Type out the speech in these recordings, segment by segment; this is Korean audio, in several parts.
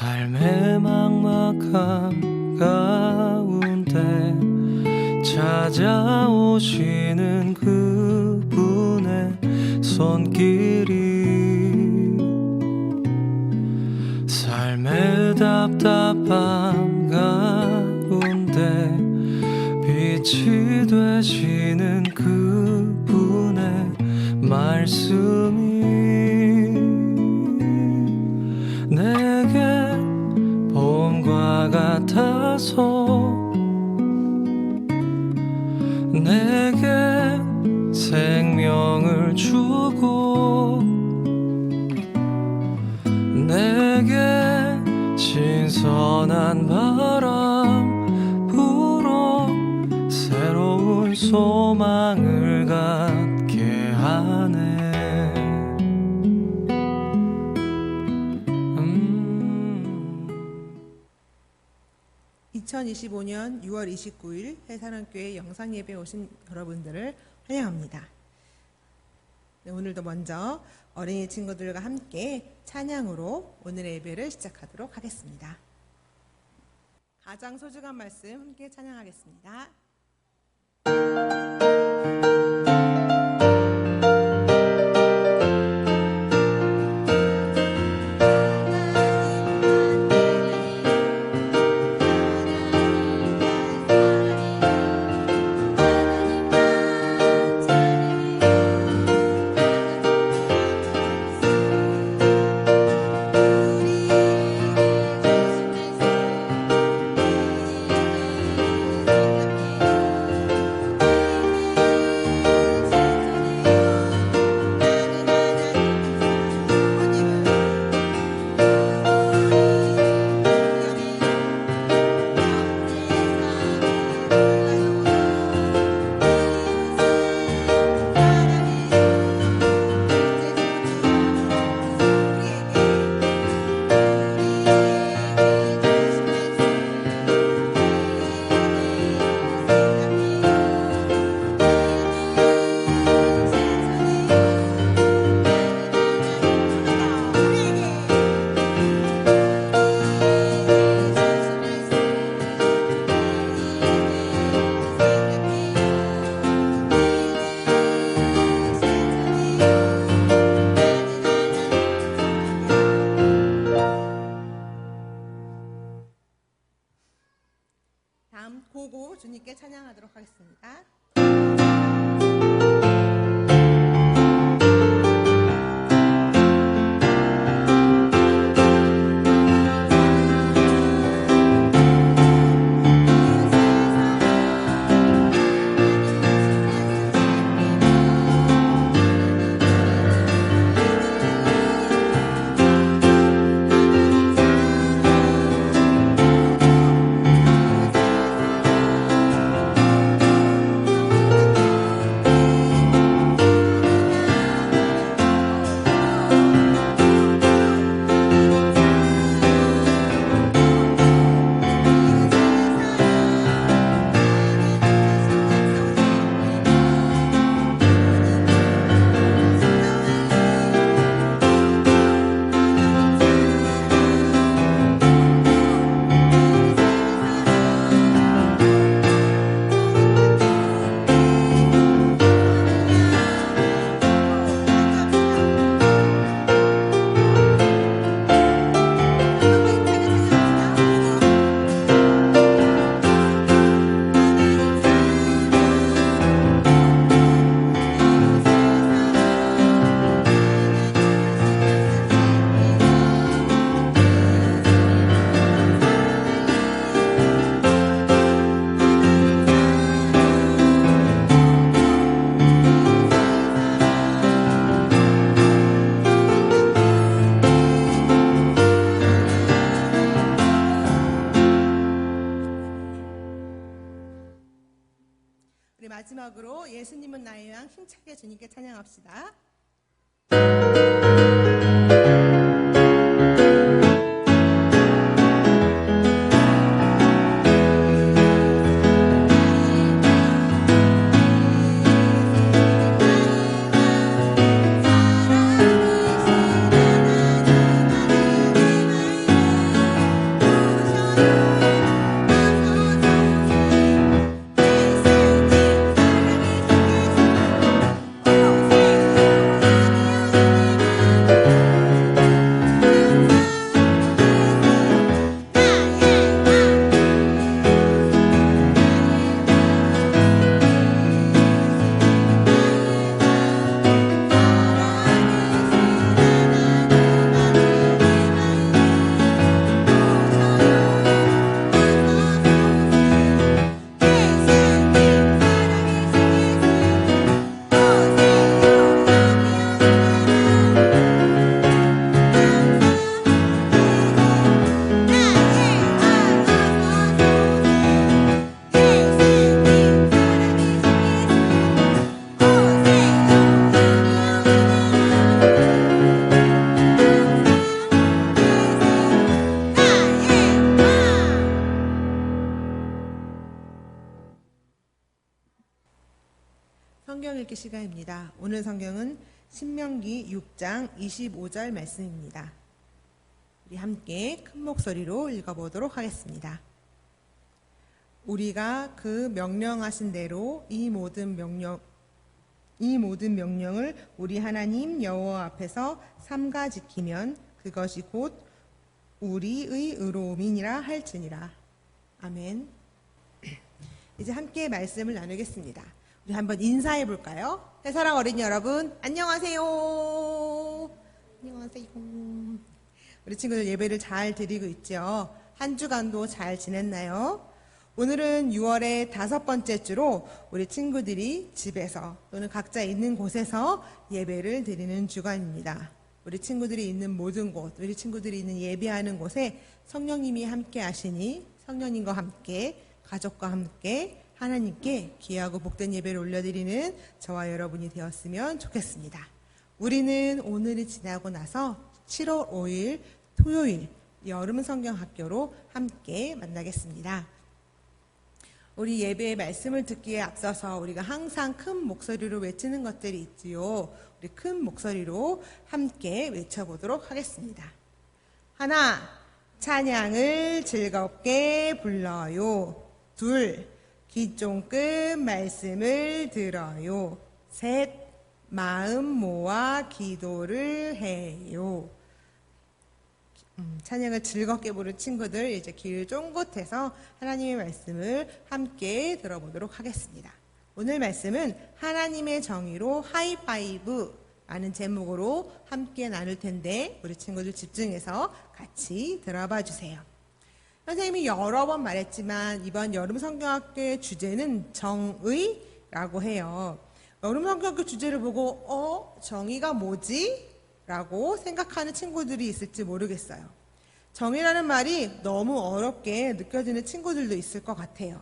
삶의 막막함 가운데 찾아오시는 그분의 손길이 삶의 답답함 가운데 빛이 되시는 그분의 말씀이 내게 봄과 같아서 내게 생명을 주고 내게 신선한 바람 불어 새로운 소망을 갖게 하네. 2025년 6월 29일 해산원교회 영상예배에 오신 여러분들을 환영합니다. 네, 오늘도 먼저 어린이 친구들과 함께 찬양으로 오늘의 예배를 시작하도록 하겠습니다. 가장 소중한 말씀 함께 찬양하겠습니다. 다음 고고 주님께 찬양하도록 하겠습니다. 우리 마지막으로 예수님은 나의 왕 힘차게 주님께 찬양합시다. 읽기 시간입니다. 오늘 성경은 신명기 6장 25절 말씀입니다. 우리 함께 큰 목소리로 읽어보도록 하겠습니다. 우리가 그 명령하신 대로 이 모든 명령을 우리 하나님 여호와 앞에서 삼가 지키면 그것이 곧 우리의 의로움이니라 할지니라. 아멘. 이제 함께 말씀을 나누겠습니다. 우리 한번 인사해 볼까요? 해사랑 어린이 여러분, 안녕하세요. 안녕하세요. 우리 친구들 예배를 잘 드리고 있죠? 한 주간도 잘 지냈나요? 오늘은 6월의 5번째 주로 우리 친구들이 집에서 또는 각자 있는 곳에서 예배를 드리는 주간입니다. 우리 친구들이 있는 모든 곳, 우리 친구들이 있는 예배하는 곳에 성령님이 함께 하시니 성령님과 함께, 가족과 함께 하나님께 귀하고 복된 예배를 올려드리는 저와 여러분이 되었으면 좋겠습니다. 우리는 오늘이 지나고 나서 7월 5일 토요일 여름 성경학교로 함께 만나겠습니다. 우리 예배의 말씀을 듣기에 앞서서 우리가 항상 큰 목소리로 외치는 것들이 있지요. 우리 큰 목소리로 함께 외쳐보도록 하겠습니다. 하나, 찬양을 즐겁게 불러요. 둘, 귀 쫑긋 말씀을 들어요. 셋, 마음 모아 기도를 해요. 찬양을 즐겁게 부른 친구들 이제 귀를 쫑긋해서 하나님의 말씀을 함께 들어보도록 하겠습니다. 오늘 말씀은 하나님의 정의로 하이파이브 라는 제목으로 함께 나눌 텐데 우리 친구들 집중해서 같이 들어봐 주세요. 선생님이 여러 번 말했지만 이번 여름 성경학교의 주제는 정의라고 해요. 여름 성경학교 주제를 보고 정의가 뭐지? 라고 생각하는 친구들이 있을지 모르겠어요. 정의라는 말이 너무 어렵게 느껴지는 친구들도 있을 것 같아요.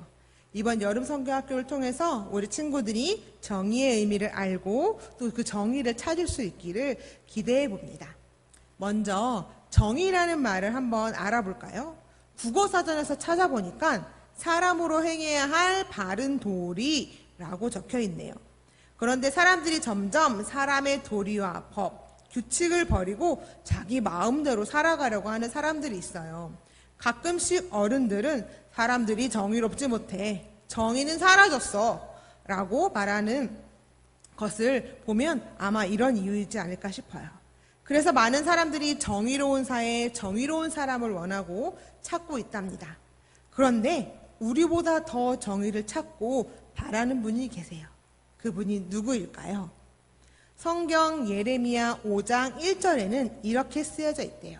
이번 여름 성경학교를 통해서 우리 친구들이 정의의 의미를 알고 또 그 정의를 찾을 수 있기를 기대해 봅니다. 먼저 정의라는 말을 한번 알아볼까요? 국어사전에서 찾아보니까 사람으로 행해야 할 바른 도리라고 적혀 있네요. 그런데 사람들이 점점 사람의 도리와 법, 규칙을 버리고 자기 마음대로 살아가려고 하는 사람들이 있어요. 가끔씩 어른들은 사람들이 정의롭지 못해, 정의는 사라졌어 라고 말하는 것을 보면 아마 이런 이유이지 않을까 싶어요. 그래서 많은 사람들이 정의로운 사회, 정의로운 사람을 원하고 찾고 있답니다. 그런데 우리보다 더 정의를 찾고 바라는 분이 계세요. 그분이 누구일까요? 성경 예레미야 5장 1절에는 이렇게 쓰여져 있대요.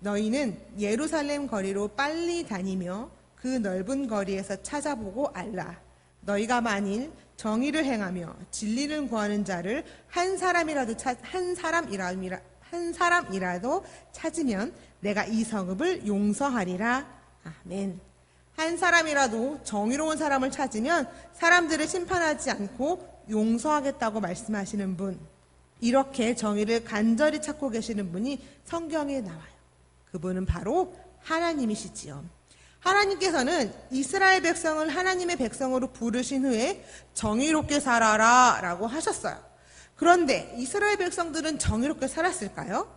너희는 예루살렘 거리로 빨리 다니며 그 넓은 거리에서 찾아보고 알라. 너희가 만일 정의를 행하며 진리를 구하는 자를 한 사람이라도 찾으면 내가 이 성읍을 용서하리라. 아멘. 한 사람이라도 정의로운 사람을 찾으면 사람들을 심판하지 않고 용서하겠다고 말씀하시는 분, 이렇게 정의를 간절히 찾고 계시는 분이 성경에 나와요. 그분은 바로 하나님이시지요. 하나님께서는 이스라엘 백성을 하나님의 백성으로 부르신 후에 정의롭게 살아라 라고 하셨어요. 그런데 이스라엘 백성들은 정의롭게 살았을까요?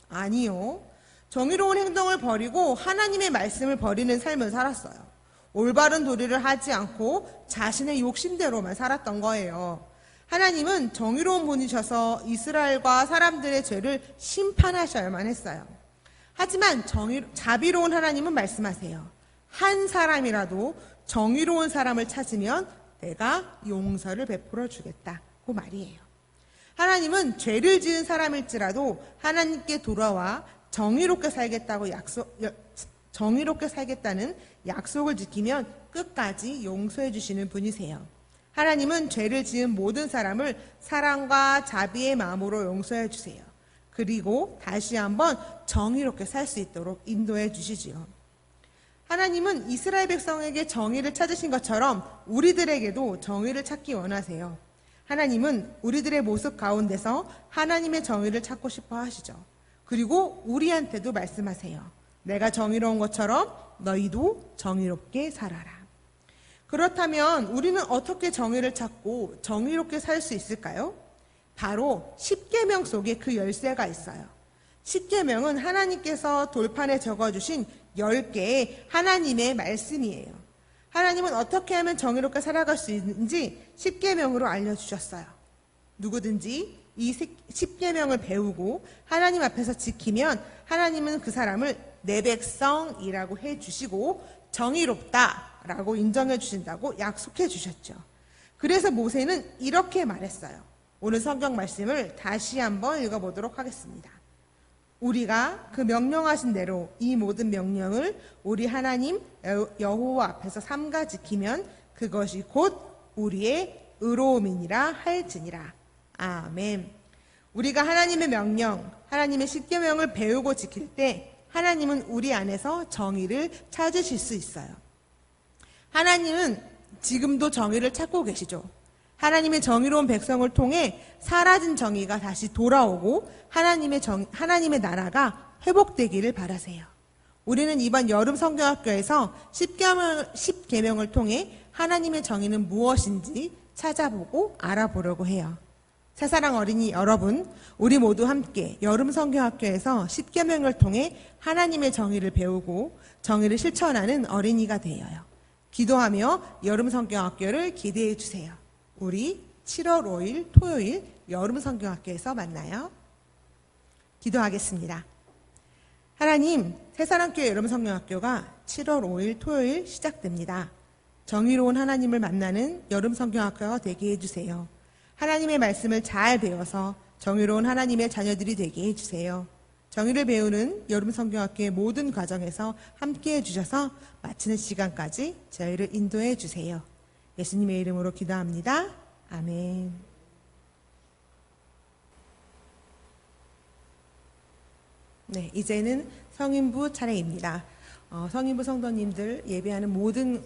아니요. 정의로운 행동을 버리고 하나님의 말씀을 버리는 삶을 살았어요. 올바른 도리를 하지 않고 자신의 욕심대로만 살았던 거예요. 하나님은 정의로운 분이셔서 이스라엘과 사람들의 죄를 심판하셔야만 했어요. 하지만 자비로운 하나님은 말씀하세요. 한 사람이라도 정의로운 사람을 찾으면 내가 용서를 베풀어 주겠다고 말이에요. 하나님은 죄를 지은 사람일지라도 하나님께 돌아와 정의롭게 살겠다는 약속을 지키면 끝까지 용서해 주시는 분이세요. 하나님은 죄를 지은 모든 사람을 사랑과 자비의 마음으로 용서해 주세요. 그리고 다시 한번 정의롭게 살 수 있도록 인도해 주시지요. 하나님은 이스라엘 백성에게 정의를 찾으신 것처럼 우리들에게도 정의를 찾기 원하세요. 하나님은 우리들의 모습 가운데서 하나님의 정의를 찾고 싶어 하시죠. 그리고 우리한테도 말씀하세요. 내가 정의로운 것처럼 너희도 정의롭게 살아라. 그렇다면 우리는 어떻게 정의를 찾고 정의롭게 살 수 있을까요? 바로 십계명 속에 그 열쇠가 있어요. 십계명은 하나님께서 돌판에 적어주신 10개의 하나님의 말씀이에요. 하나님은 어떻게 하면 정의롭게 살아갈 수 있는지 십계명으로 알려주셨어요. 누구든지 이 십계명을 배우고 하나님 앞에서 지키면 하나님은 그 사람을 내 백성이라고 해주시고 정의롭다라고 인정해 주신다고 약속해 주셨죠. 그래서 모세는 이렇게 말했어요. 오늘 성경 말씀을 다시 한번 읽어보도록 하겠습니다. 우리가 그 명령하신 대로 이 모든 명령을 우리 하나님 여호와 앞에서 삼가 지키면 그것이 곧 우리의 의로움이니라 할지니라. 아멘. 우리가 하나님의 명령, 하나님의 십계명을 배우고 지킬 때 하나님은 우리 안에서 정의를 찾으실 수 있어요. 하나님은 지금도 정의를 찾고 계시죠. 하나님의 정의로운 백성을 통해 사라진 정의가 다시 돌아오고 하나님의 나라가 회복되기를 바라세요. 우리는 이번 여름 성경학교에서 십계명을 통해 하나님의 정의는 무엇인지 찾아보고 알아보려고 해요. 새사랑 어린이 여러분, 우리 모두 함께 여름 성경학교에서 십계명을 통해 하나님의 정의를 배우고 정의를 실천하는 어린이가 되어요. 기도하며 여름 성경학교를 기대해 주세요. 우리 7월 5일 토요일 여름 성경학교에서 만나요. 기도하겠습니다. 하나님, 새사랑교회 여름 성경학교가 7월 5일 토요일 시작됩니다. 정의로운 하나님을 만나는 여름 성경학교가 되게 해주세요. 하나님의 말씀을 잘 배워서 정의로운 하나님의 자녀들이 되게 해주세요. 정의를 배우는 여름 성경학교의 모든 과정에서 함께 해주셔서 마치는 시간까지 저희를 인도해 주세요. 예수님의 이름으로 기도합니다. 아멘. 네, 이제는 성인부 차례입니다. 성인부 성도님들 예배하는 모든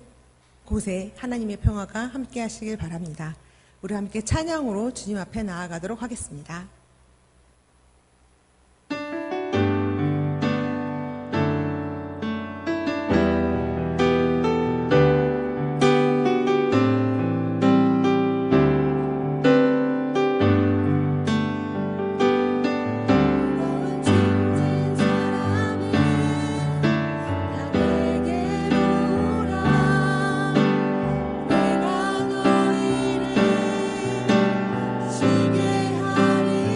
곳에 하나님의 평화가 함께 하시길 바랍니다. 우리 함께 찬양으로 주님 앞에 나아가도록 하겠습니다. 내가 너희를 지게 하리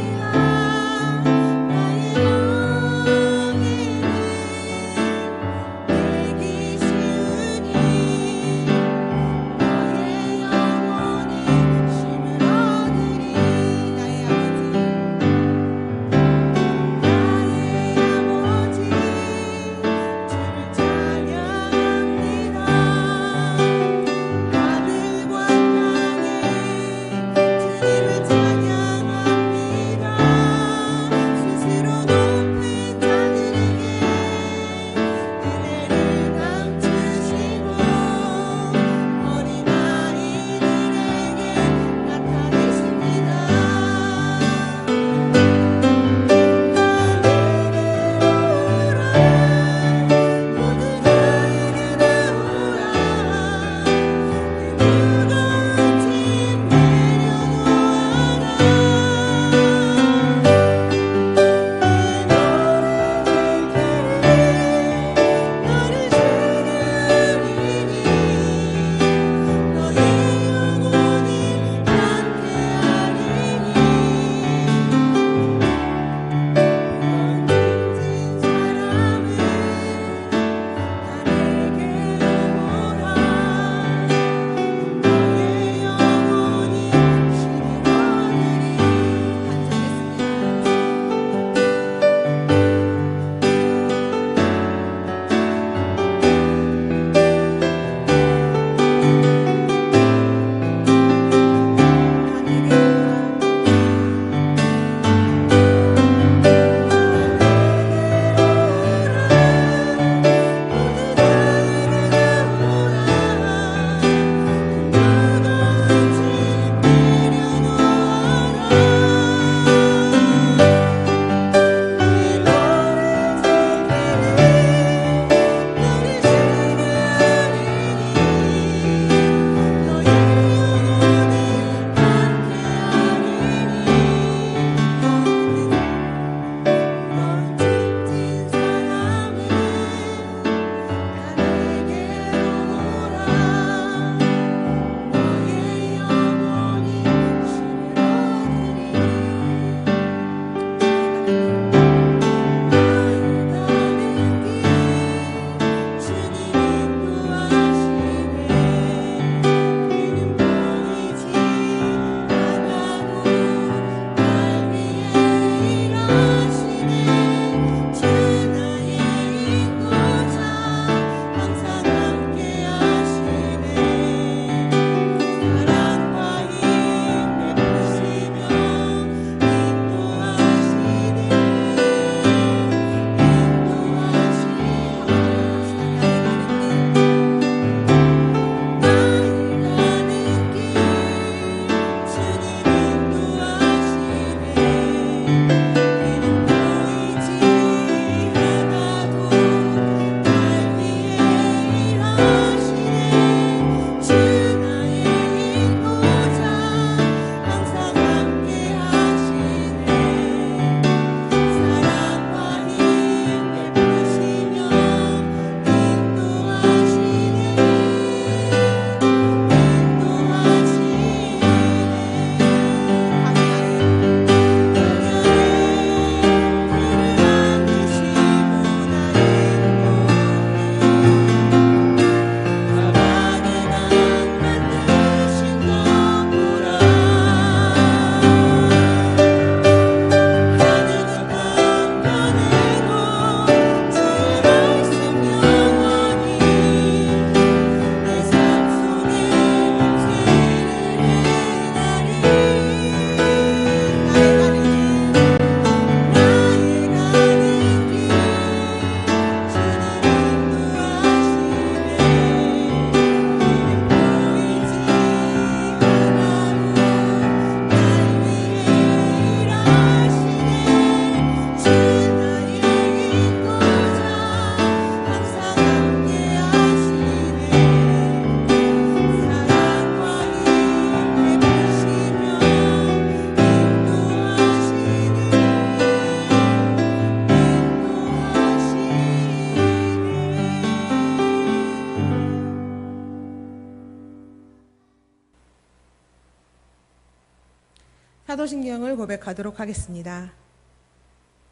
사도신경을 고백하도록 하겠습니다.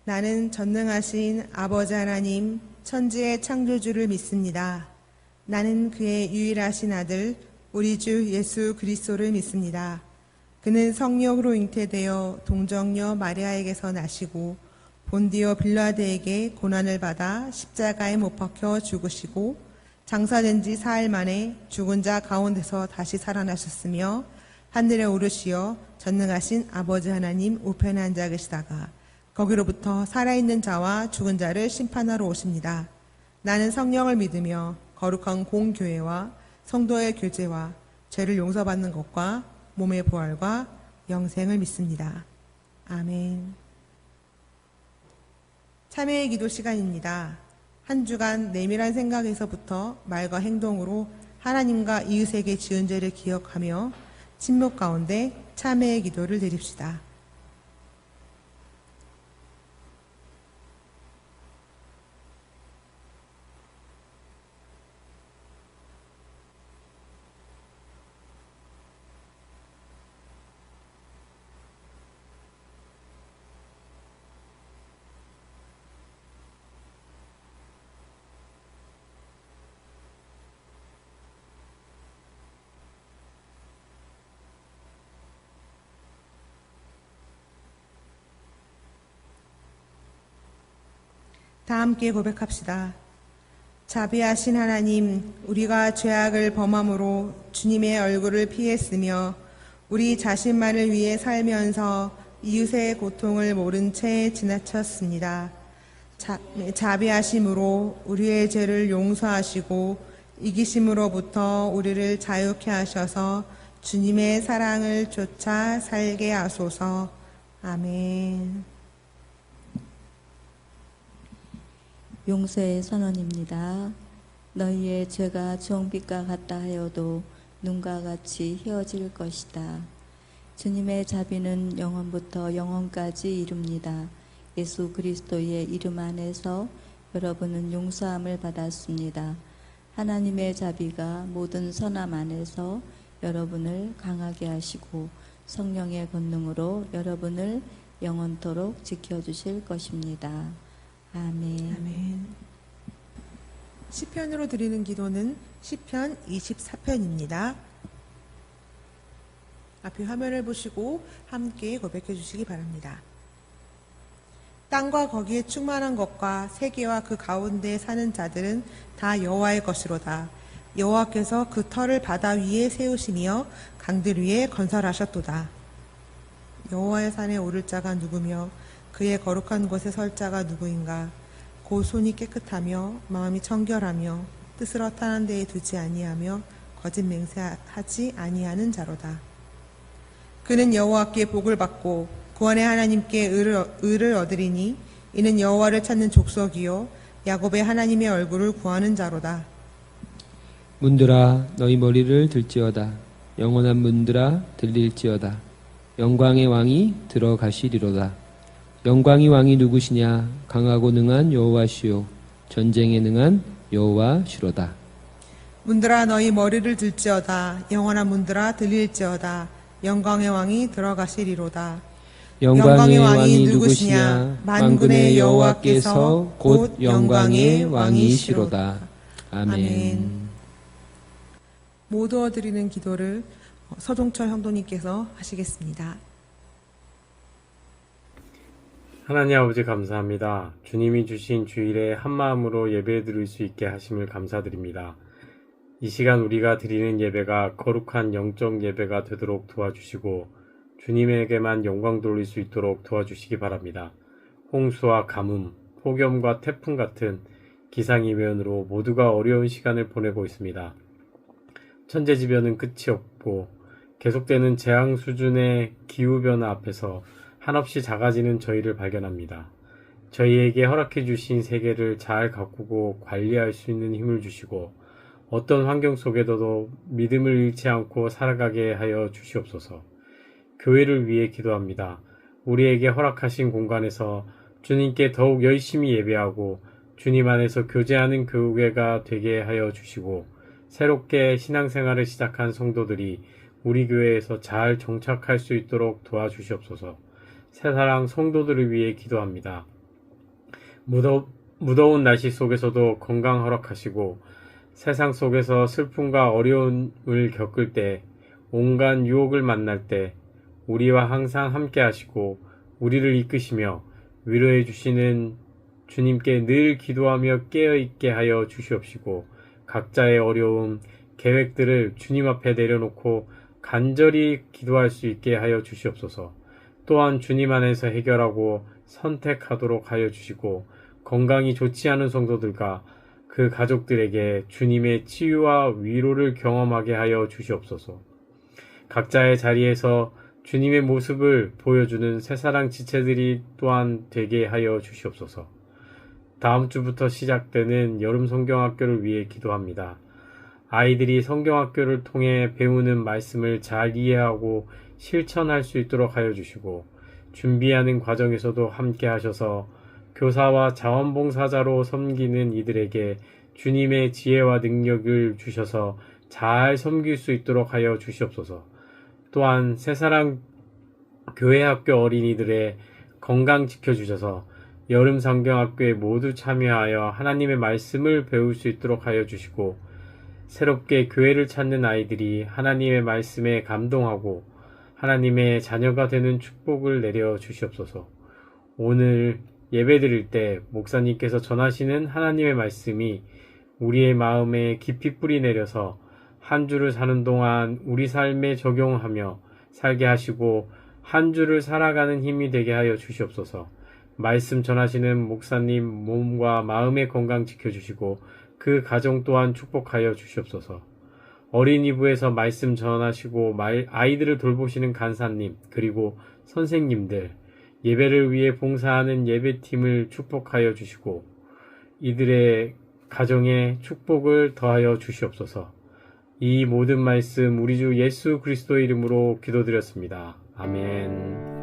나는 전능하신 아버지 하나님, 천지의 창조주를 믿습니다. 나는 그의 유일하신 아들, 우리 주 예수 그리스도를 믿습니다. 그는 성령으로 잉태되어 동정녀 마리아에게서 나시고 본디오 빌라드에게 고난을 받아 십자가에 못 박혀 죽으시고 장사된 지 사흘 만에 죽은 자 가운데서 다시 살아나셨으며 하늘에 오르시어 전능하신 아버지 하나님 우편에 앉아 계시다가 거기로부터 살아있는 자와 죽은 자를 심판하러 오십니다. 나는 성령을 믿으며 거룩한 공교회와 성도의 교제와 죄를 용서받는 것과 몸의 부활과 영생을 믿습니다. 아멘. 참회의 기도 시간입니다. 한 주간 내밀한 생각에서부터 말과 행동으로 하나님과 이웃에게 지은 죄를 기억하며 침묵 가운데 참회의 기도를 드립시다. 다 함께 고백합시다. 자비하신 하나님, 우리가 죄악을 범함으로 주님의 얼굴을 피했으며 우리 자신만을 위해 살면서 이웃의 고통을 모른 채 지나쳤습니다. 자비하심으로 우리의 죄를 용서하시고 이기심으로부터 우리를 자유케 하셔서 주님의 사랑을 쫓아 살게 하소서. 아멘. 용서의 선언입니다. 너희의 죄가 주홍빛과 같다 하여도 눈과 같이 휘어질 것이다. 주님의 자비는 영원부터 영원까지 이룹니다. 예수 그리스도의 이름 안에서 여러분은 용서함을 받았습니다. 하나님의 자비가 모든 선함 안에서 여러분을 강하게 하시고 성령의 권능으로 여러분을 영원토록 지켜주실 것입니다. 아멘. 아멘. 시편으로 드리는 기도는 시편 24편입니다. 앞에 화면을 보시고 함께 고백해 주시기 바랍니다. 땅과 거기에 충만한 것과 세계와 그 가운데 사는 자들은 다 여호와의 것이로다. 여호와께서 그 터를 바다 위에 세우시며 강들 위에 건설하셨도다. 여호와의 산에 오를 자가 누구며 그의 거룩한 곳에 설 자가 누구인가? 곧 손이 깨끗하며 마음이 청결하며 뜻을 허탄한 데에 두지 아니하며 거짓 맹세하지 아니하는 자로다. 그는 여호와께 복을 받고 구원의 하나님께 의를 얻으리니 이는 여호와를 찾는 족속이요 야곱의 하나님의 얼굴을 구하는 자로다. 문들아 너희 머리를 들지어다. 영원한 문들아 들릴지어다. 영광의 왕이 들어가시리로다. 영광의 왕이 누구시냐? 강하고 능한 여호와시요 전쟁에 능한 여호와시로다. 문들아 너희 머리를 들지어다. 영원한 문들아 들릴지어다. 영광의 왕이 들어가시리로다. 영광의 왕이 누구시냐? 만군의 여호와께서 곧 영광의 왕이시로다. 아멘. 모두 드리는 기도를 서종철 형도님께서 하시겠습니다. 하나님 아버지 감사합니다. 주님이 주신 주일에 한마음으로 예배 드릴 수 있게 하심을 감사드립니다. 이 시간 우리가 드리는 예배가 거룩한 영적 예배가 되도록 도와주시고 주님에게만 영광 돌릴 수 있도록 도와주시기 바랍니다. 홍수와 가뭄, 폭염과 태풍 같은 기상이변으로 모두가 어려운 시간을 보내고 있습니다. 천재지변은 끝이 없고 계속되는 재앙 수준의 기후변화 앞에서 한없이 작아지는 저희를 발견합니다. 저희에게 허락해 주신 세계를 잘 가꾸고 관리할 수 있는 힘을 주시고 어떤 환경 속에서도 믿음을 잃지 않고 살아가게 하여 주시옵소서. 교회를 위해 기도합니다. 우리에게 허락하신 공간에서 주님께 더욱 열심히 예배하고 주님 안에서 교제하는 교회가 되게 하여 주시고 새롭게 신앙생활을 시작한 성도들이 우리 교회에서 잘 정착할 수 있도록 도와주시옵소서. 새사랑 성도들을 위해 기도합니다. 무더운 날씨 속에서도 건강 허락하시고 세상 속에서 슬픔과 어려움을 겪을 때, 온갖 유혹을 만날 때 우리와 항상 함께 하시고 우리를 이끄시며 위로해 주시는 주님께 늘 기도하며 깨어있게 하여 주시옵시고, 각자의 어려움, 계획들을 주님 앞에 내려놓고 간절히 기도할 수 있게 하여 주시옵소서. 또한 주님 안에서 해결하고 선택하도록 하여 주시고, 건강이 좋지 않은 성도들과 그 가족들에게 주님의 치유와 위로를 경험하게 하여 주시옵소서. 각자의 자리에서 주님의 모습을 보여주는 새사랑 지체들이 또한 되게 하여 주시옵소서. 다음 주부터 시작되는 여름 성경학교를 위해 기도합니다. 아이들이 성경학교를 통해 배우는 말씀을 잘 이해하고 실천할 수 있도록 하여 주시고, 준비하는 과정에서도 함께 하셔서 교사와 자원봉사자로 섬기는 이들에게 주님의 지혜와 능력을 주셔서 잘 섬길 수 있도록 하여 주시옵소서. 또한 새사랑 교회학교 어린이들의 건강 지켜주셔서 여름 성경학교에 모두 참여하여 하나님의 말씀을 배울 수 있도록 하여 주시고, 새롭게 교회를 찾는 아이들이 하나님의 말씀에 감동하고 하나님의 자녀가 되는 축복을 내려 주시옵소서. 오늘 예배드릴 때 목사님께서 전하시는 하나님의 말씀이 우리의 마음에 깊이 뿌리 내려서 한 주를 사는 동안 우리 삶에 적용하며 살게 하시고 한 주를 살아가는 힘이 되게 하여 주시옵소서. 말씀 전하시는 목사님 몸과 마음의 건강 지켜주시고 그 가정 또한 축복하여 주시옵소서. 어린이부에서 말씀 전하시고 아이들을 돌보시는 간사님, 그리고 선생님들, 예배를 위해 봉사하는 예배팀을 축복하여 주시고 이들의 가정에 축복을 더하여 주시옵소서. 이 모든 말씀 우리 주 예수 그리스도의 이름으로 기도드렸습니다. 아멘.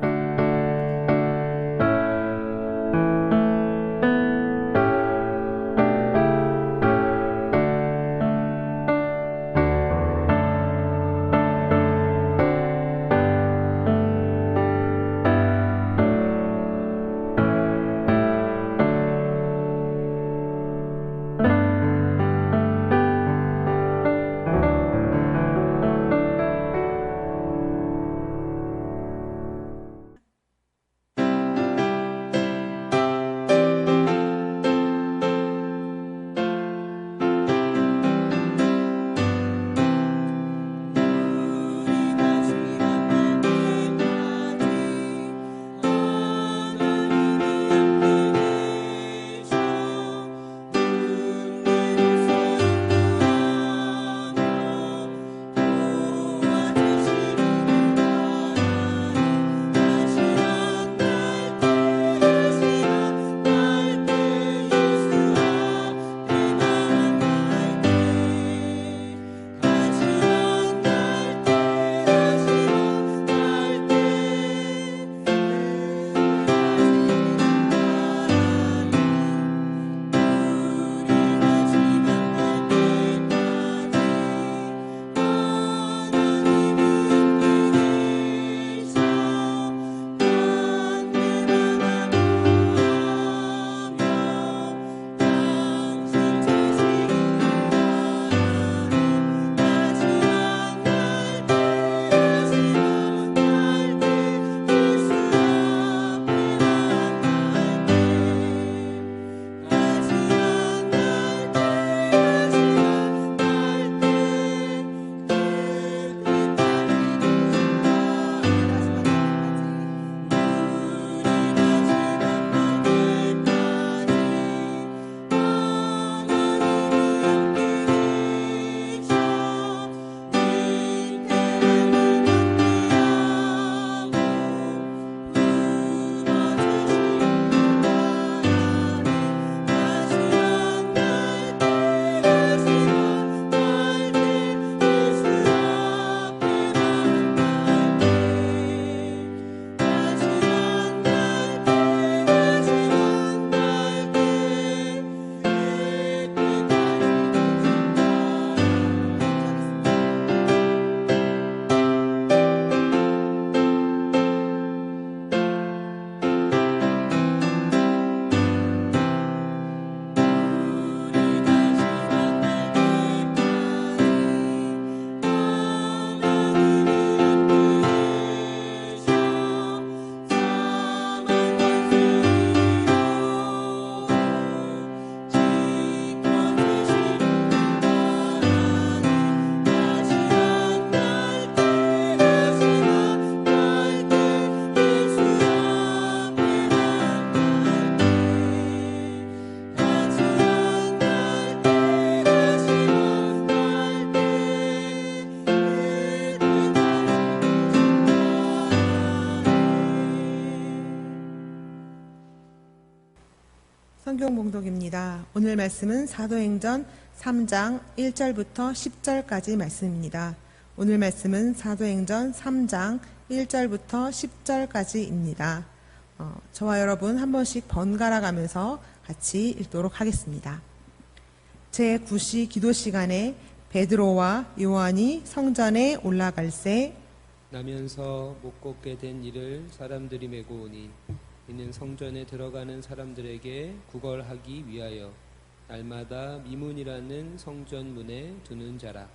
성경 봉독입니다. 오늘 말씀은 사도행전 3장 1절부터 10절까지 말씀입니다. 오늘 말씀은 사도행전 3장 1절부터 10절까지입니다. 저와 여러분 한 번씩 번갈아 가면서 같이 읽도록 하겠습니다. 제9시 기도 시간에 베드로와 요한이 성전에 올라갈새 나면서 못 걷게 된 이를 사람들이 메고 오니 이는 성전에 들어가는 사람들에게 구걸하기 위하여 날마다 미문이라는 성전 문에 두는 자라.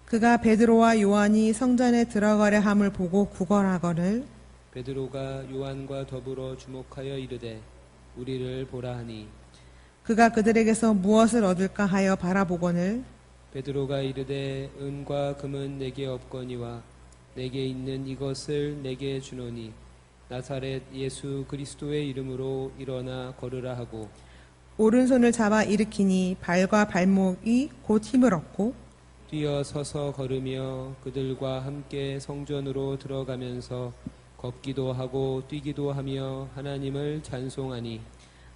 그가 베드로와 요한이 성전에 들어가려 함을 보고 구걸하거늘 베드로가 요한과 더불어 주목하여 이르되 우리를 보라 하니 그가 그들에게서 무엇을 얻을까 하여 바라보거늘 베드로가 이르되 은과 금은 내게 없거니와 내게 있는 이것을 내게 주노니 나사렛 예수 그리스도의 이름으로 일어나 걸으라 하고 오른손을 잡아 일으키니 발과 발목이 곧 힘을 얻고 뛰어 서서 걸으며 그들과 함께 성전으로 들어가면서 걷기도 하고 뛰기도 하며 하나님을 찬송하니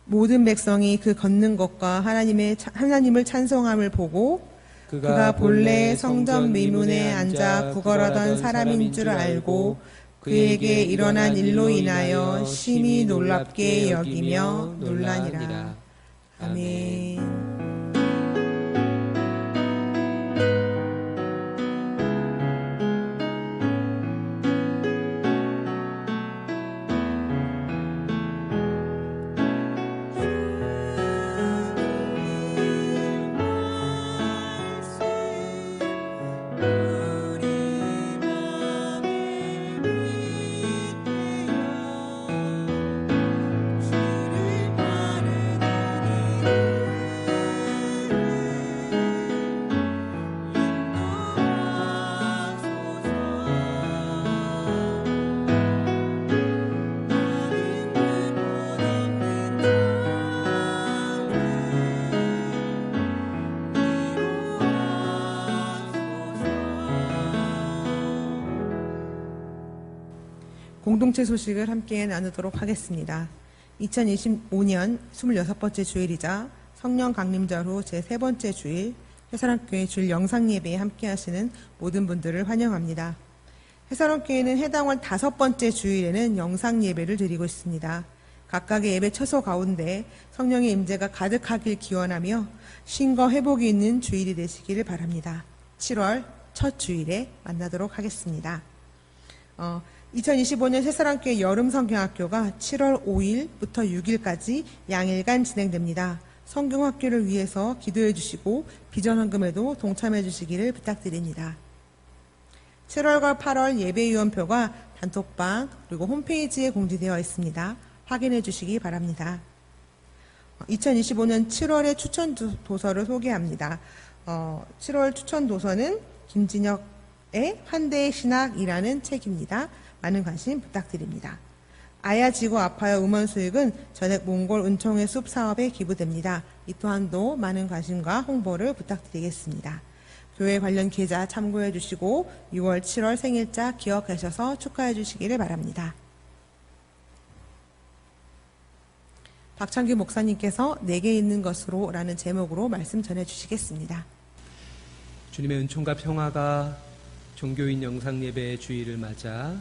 모든 백성이 그 걷는 것과 하나님을 찬송함을 보고 그가 본래 성전 미문에 앉아 구걸하던 사람인 줄 알고 그에게 일어난 일로 인하여 심히 놀랍게 여기며 놀라니라. 아멘. 공동체 소식을 함께 나누도록 하겠습니다. 2025년 26번째 주일이자 성령 강림절 후 제3번째 주일 해사랑교회 주일 영상예배에 함께 하시는 모든 분들을 환영합니다. 해사랑교회는 해당월 5번째 주일에는 영상예배를 드리고 있습니다. 각각의 예배 처소 가운데 성령의 임재가 가득하길 기원하며 쉼과 회복이 있는 주일이 되시기를 바랍니다. 7월 첫 주일에 만나도록 하겠습니다. 2025년 새사랑교회 여름성경학교가 7월 5일부터 6일까지 양일간 진행됩니다. 성경학교를 위해서 기도해 주시고 비전헌금에도 동참해 주시기를 부탁드립니다. 7월과 8월 예배위원표가 단톡방 그리고 홈페이지에 공지되어 있습니다. 확인해 주시기 바랍니다. 2025년 7월의 추천 도서를 소개합니다. 7월 추천 도서는 김진혁의 환대의 신학이라는 책입니다. 많은 관심 부탁드립니다. 아야 지고 아파요 음원 수익은 전액 몽골 은총의 숲 사업에 기부됩니다. 이 또한도 많은 관심과 홍보를 부탁드리겠습니다. 교회 관련 계좌 참고해 주시고 6월 7월 생일자 기억하셔서 축하해 주시기를 바랍니다. 박창규 목사님께서 내게 있는 것으로 라는 제목으로 말씀 전해 주시겠습니다. 주님의 은총과 평화가 종교인 영상예배의 주일을 맞아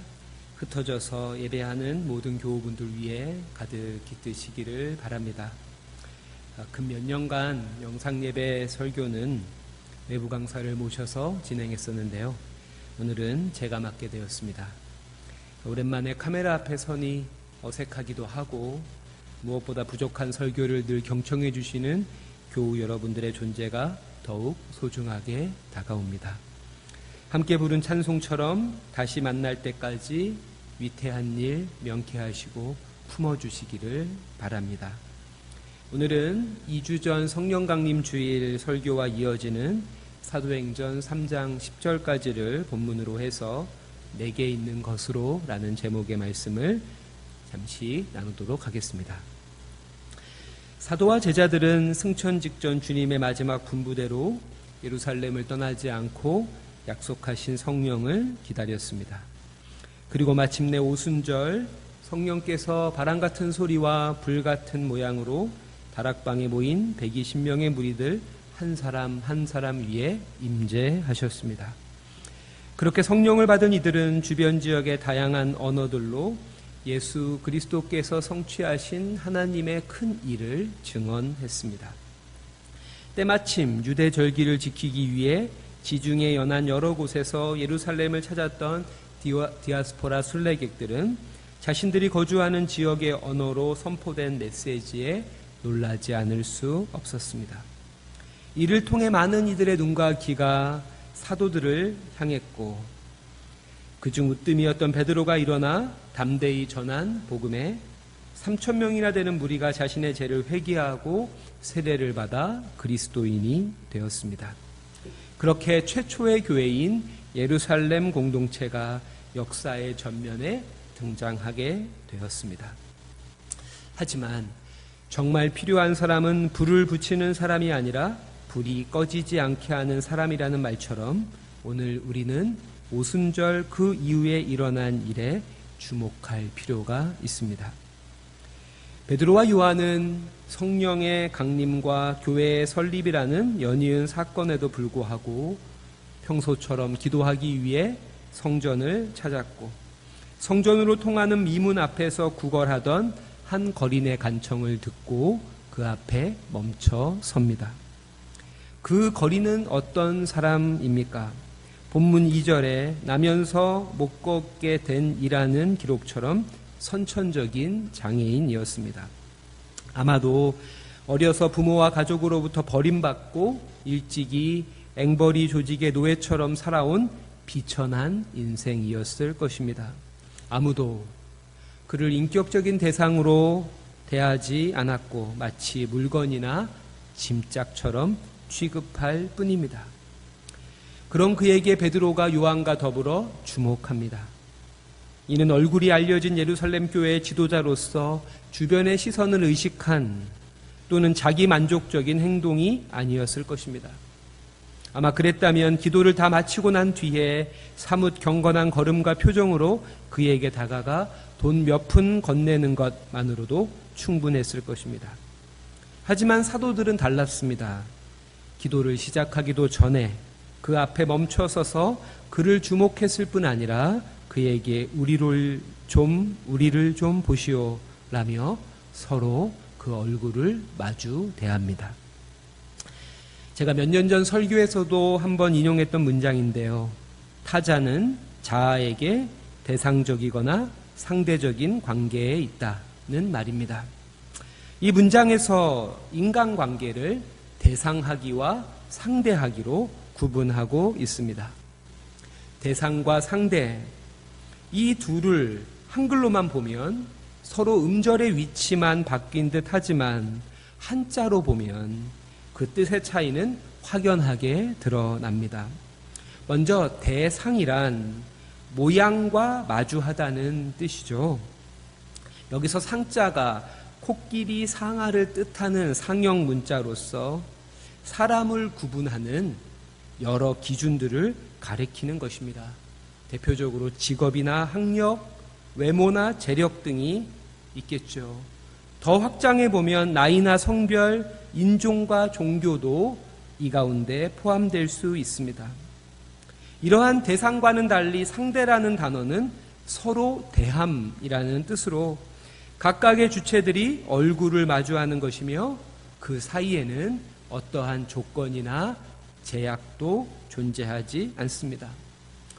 흩어져서 예배하는 모든 교우분들 위해 가득 깃드시기를 바랍니다. 근 몇 년간 영상예배 설교는 외부 강사를 모셔서 진행했었는데요. 오늘은 제가 맡게 되었습니다. 오랜만에 카메라 앞에 서니 어색하기도 하고 무엇보다 부족한 설교를 늘 경청해 주시는 교우 여러분들의 존재가 더욱 소중하게 다가옵니다. 함께 부른 찬송처럼 다시 만날 때까지 위태한 일 명쾌하시고 품어주시기를 바랍니다. 오늘은 2주 전 성령 강림 주일 설교와 이어지는 사도행전 3장 10절까지를 본문으로 해서 내게 있는 것으로 라는 제목의 말씀을 잠시 나누도록 하겠습니다. 사도와 제자들은 승천 직전 주님의 마지막 분부대로 예루살렘을 떠나지 않고 약속하신 성령을 기다렸습니다. 그리고 마침내 오순절 성령께서 바람 같은 소리와 불 같은 모양으로 다락방에 모인 120명의 무리들 한 사람 한 사람 위에 임재하셨습니다. 그렇게 성령을 받은 이들은 주변 지역의 다양한 언어들로 예수 그리스도께서 성취하신 하나님의 큰 일을 증언했습니다. 때마침 유대 절기를 지키기 위해 지중해 연안 여러 곳에서 예루살렘을 찾았던 디아스포라 순례객들은 자신들이 거주하는 지역의 언어로 선포된 메시지에 놀라지 않을 수 없었습니다. 이를 통해 많은 이들의 눈과 귀가 사도들을 향했고 그중 으뜸이었던 베드로가 일어나 담대히 전한 복음에 3,000명이나 되는 무리가 자신의 죄를 회개하고 세례를 받아 그리스도인이 되었습니다. 그렇게 최초의 교회인 예루살렘 공동체가 역사의 전면에 등장하게 되었습니다. 하지만 정말 필요한 사람은 불을 붙이는 사람이 아니라 불이 꺼지지 않게 하는 사람이라는 말처럼 오늘 우리는 오순절 그 이후에 일어난 일에 주목할 필요가 있습니다. 베드로와 요한은 성령의 강림과 교회의 설립이라는 연이은 사건에도 불구하고 평소처럼 기도하기 위해 성전을 찾았고 성전으로 통하는 미문 앞에서 구걸하던 한 거린의 간청을 듣고 그 앞에 멈춰 섭니다. 그 거린은 어떤 사람입니까? 본문 2절에 나면서 못 걷게 된 이라는 기록처럼 선천적인 장애인이었습니다. 아마도 어려서 부모와 가족으로부터 버림받고 일찍이 앵벌이 조직의 노예처럼 살아온 비천한 인생이었을 것입니다. 아무도 그를 인격적인 대상으로 대하지 않았고 마치 물건이나 짐짝처럼 취급할 뿐입니다. 그런 그에게 베드로가 요한과 더불어 주목합니다. 이는 얼굴이 알려진 예루살렘 교회의 지도자로서 주변의 시선을 의식한 또는 자기 만족적인 행동이 아니었을 것입니다. 아마 그랬다면 기도를 다 마치고 난 뒤에 사뭇 경건한 걸음과 표정으로 그에게 다가가 돈 몇 푼 건네는 것만으로도 충분했을 것입니다. 하지만 사도들은 달랐습니다. 기도를 시작하기도 전에 그 앞에 멈춰서서 그를 주목했을 뿐 아니라 그에게 우리를 좀 보시오 라며 서로 그 얼굴을 마주 대합니다. 제가 몇 년 전 설교에서도 한번 인용했던 문장인데요. 타자는 자아에게 대상적이거나 상대적인 관계에 있다는 말입니다. 이 문장에서 인간관계를 대상하기와 상대하기로 구분하고 있습니다. 대상과 상대, 이 둘을 한글로만 보면 서로 음절의 위치만 바뀐 듯 하지만 한자로 보면 그 뜻의 차이는 확연하게 드러납니다. 먼저 대상이란 모양과 마주하다는 뜻이죠. 여기서 상자가 코끼리 상아를 뜻하는 상형 문자로서 사람을 구분하는 여러 기준들을 가리키는 것입니다. 대표적으로 직업이나 학력, 외모나 재력 등이 있겠죠. 더 확장해 보면 나이나 성별, 인종과 종교도 이 가운데 포함될 수 있습니다. 이러한 대상과는 달리 상대라는 단어는 서로 대함이라는 뜻으로 각각의 주체들이 얼굴을 마주하는 것이며 그 사이에는 어떠한 조건이나 제약도 존재하지 않습니다.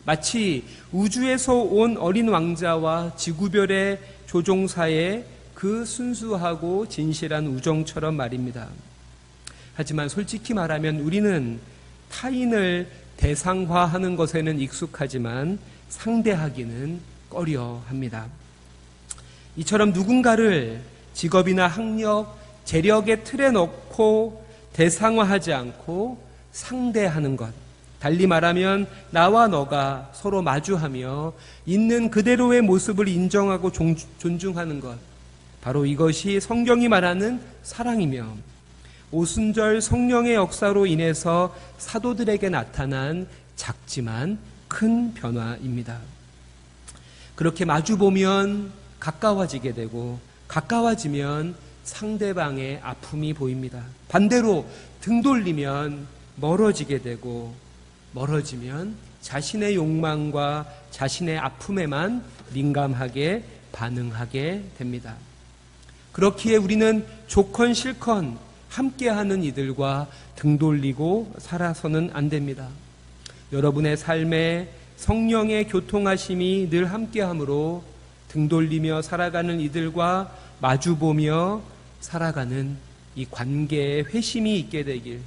마치 우주에서 온 어린 왕자와 지구별의 조종사의 그 순수하고 진실한 우정처럼 말입니다. 하지만 솔직히 말하면 우리는 타인을 대상화하는 것에는 익숙하지만 상대하기는 꺼려합니다. 이처럼 누군가를 직업이나 학력, 재력의 틀에 넣고 대상화하지 않고 상대하는 것, 달리 말하면 나와 너가 서로 마주하며 있는 그대로의 모습을 인정하고 존중하는 것, 바로 이것이 성경이 말하는 사랑이며 오순절 성령의 역사로 인해서 사도들에게 나타난 작지만 큰 변화입니다. 그렇게 마주보면 가까워지게 되고 가까워지면 상대방의 아픔이 보입니다. 반대로 등 돌리면 멀어지게 되고, 멀어지면 자신의 욕망과 자신의 아픔에만 민감하게 반응하게 됩니다. 그렇기에 우리는 좋건 싫건 함께하는 이들과 등 돌리고 살아서는 안 됩니다. 여러분의 삶에 성령의 교통하심이 늘 함께하므로 등 돌리며 살아가는 이들과 마주보며 살아가는 이 관계에 회심이 있게 되길,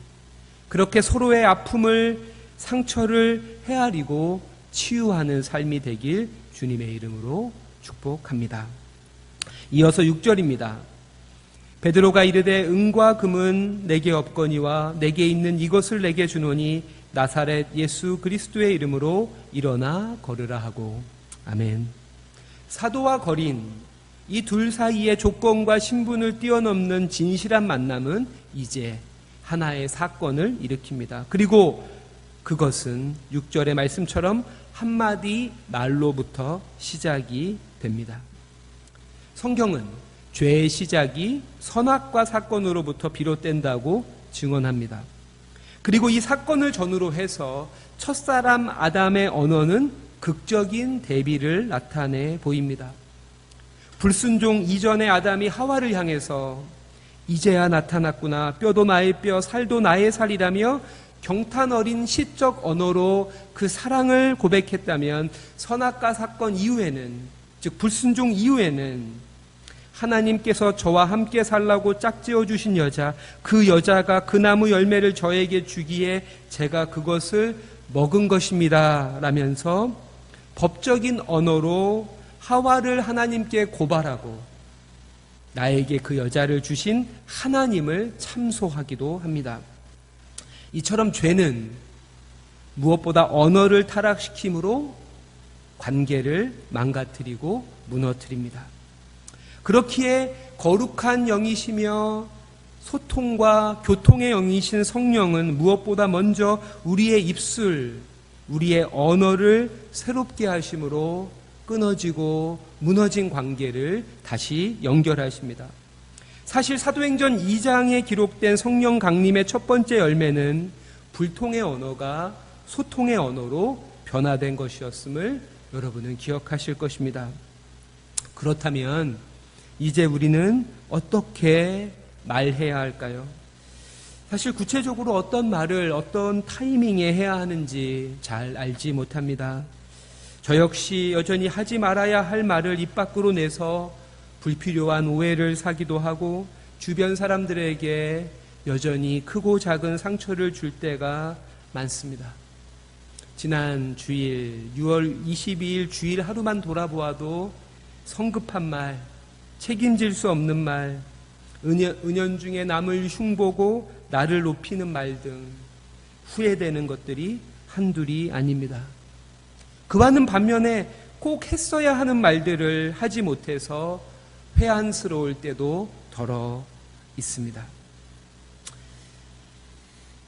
그렇게 서로의 아픔을, 상처를 헤아리고 치유하는 삶이 되길 주님의 이름으로 축복합니다. 이어서 6절입니다. 베드로가 이르되 은과 금은 내게 없거니와 내게 있는 이것을 내게 주노니 나사렛 예수 그리스도의 이름으로 일어나 걸으라 하고. 아멘. 사도와 거린, 이 둘 사이의 조건과 신분을 뛰어넘는 진실한 만남은 이제 하나의 사건을 일으킵니다. 그리고 그것은 6절의 말씀처럼 한마디 말로부터 시작이 됩니다. 성경은 죄의 시작이 선악과 사건으로부터 비롯된다고 증언합니다. 그리고 이 사건을 전후로 해서 첫사람 아담의 언어는 극적인 대비를 나타내 보입니다. 불순종 이전의 아담이 하와를 향해서 이제야 나타났구나, 뼈도 나의 뼈, 살도 나의 살이라며 경탄 어린 시적 언어로 그 사랑을 고백했다면, 선악과 사건 이후에는, 즉 불순종 이후에는 하나님께서 저와 함께 살라고 짝지어 주신 여자, 그 여자가 그 나무 열매를 저에게 주기에 제가 그것을 먹은 것입니다 라면서 법적인 언어로 하와를 하나님께 고발하고 나에게 그 여자를 주신 하나님을 참소하기도 합니다. 이처럼 죄는 무엇보다 언어를 타락시킴으로 관계를 망가뜨리고 무너뜨립니다. 그렇기에 거룩한 영이시며 소통과 교통의 영이신 성령은 무엇보다 먼저 우리의 입술, 우리의 언어를 새롭게 하심으로 끊어지고 무너진 관계를 다시 연결하십니다. 사실 사도행전 2장에 기록된 성령 강림의 첫 번째 열매는 불통의 언어가 소통의 언어로 변화된 것이었음을 여러분은 기억하실 것입니다. 그렇다면 이제 우리는 어떻게 말해야 할까요? 사실 구체적으로 어떤 말을 어떤 타이밍에 해야 하는지 잘 알지 못합니다. 저 역시 여전히 하지 말아야 할 말을 입 밖으로 내서 불필요한 오해를 사기도 하고 주변 사람들에게 여전히 크고 작은 상처를 줄 때가 많습니다. 지난 주일 6월 22일 주일 하루만 돌아보아도 성급한 말, 책임질 수 없는 말, 은연중에 남을 흉보고 나를 높이는 말 등 후회되는 것들이 한둘이 아닙니다. 그와는 반면에 꼭 했어야 하는 말들을 하지 못해서 회한스러울 때도 덜어 있습니다.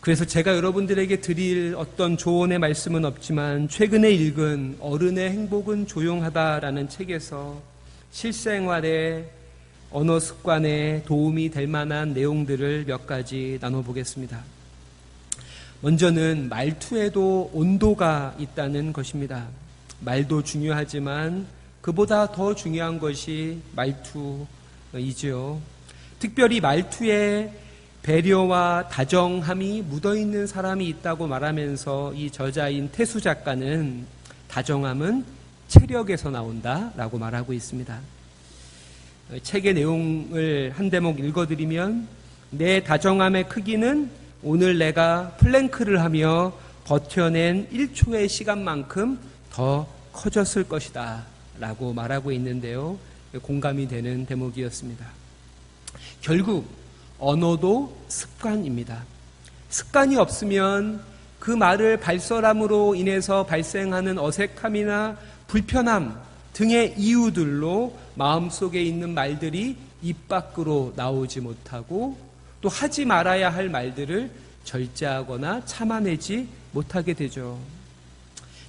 그래서 제가 여러분들에게 드릴 어떤 조언의 말씀은 없지만 최근에 읽은 어른의 행복은 조용하다라는 책에서 실생활의 언어 습관에 도움이 될 만한 내용들을 몇 가지 나눠보겠습니다. 먼저는 말투에도 온도가 있다는 것입니다. 말도 중요하지만 그보다 더 중요한 것이 말투이죠. 특별히 말투에 배려와 다정함이 묻어있는 사람이 있다고 말하면서 이 저자인 태수 작가는 다정함은 체력에서 나온다라고 말하고 있습니다. 책의 내용을 한 대목 읽어드리면, 내 다정함의 크기는 오늘 내가 플랭크를 하며 버텨낸 1초의 시간만큼 더 커졌을 것이다 라고 말하고 있는데요. 공감이 되는 대목이었습니다. 결국 언어도 습관입니다. 습관이 없으면 그 말을 발설함으로 인해서 발생하는 어색함이나 불편함 등의 이유들로 마음속에 있는 말들이 입 밖으로 나오지 못하고 또 하지 말아야 할 말들을 절제하거나 참아내지 못하게 되죠.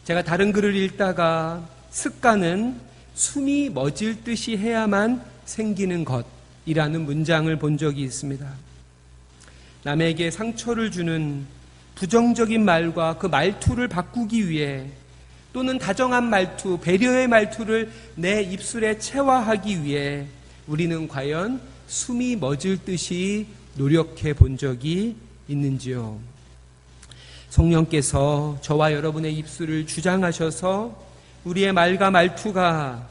제가 다른 글을 읽다가 습관은 숨이 멎을 듯이 해야만 생기는 것 이라는 문장을 본 적이 있습니다. 남에게 상처를 주는 부정적인 말과 그 말투를 바꾸기 위해 또는 다정한 말투, 배려의 말투를 내 입술에 체화하기 위해 우리는 과연 숨이 멎을 듯이 노력해 본 적이 있는지요? 성령께서 저와 여러분의 입술을 주장하셔서 우리의 말과 말투가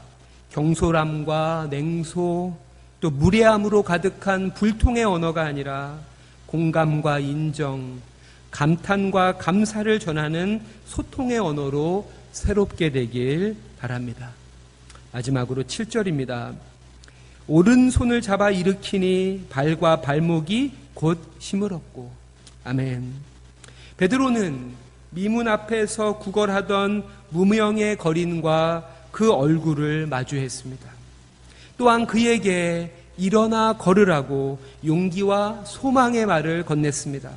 경솔함과 냉소 또 무례함으로 가득한 불통의 언어가 아니라 공감과 인정, 감탄과 감사를 전하는 소통의 언어로 새롭게 되길 바랍니다. 마지막으로 7절입니다. 오른손을 잡아 일으키니 발과 발목이 곧 힘을 얻고. 아멘. 베드로는 미문 앞에서 구걸하던 무명의 거린과 그 얼굴을 마주했습니다. 또한 그에게 일어나 걸으라고 용기와 소망의 말을 건넸습니다.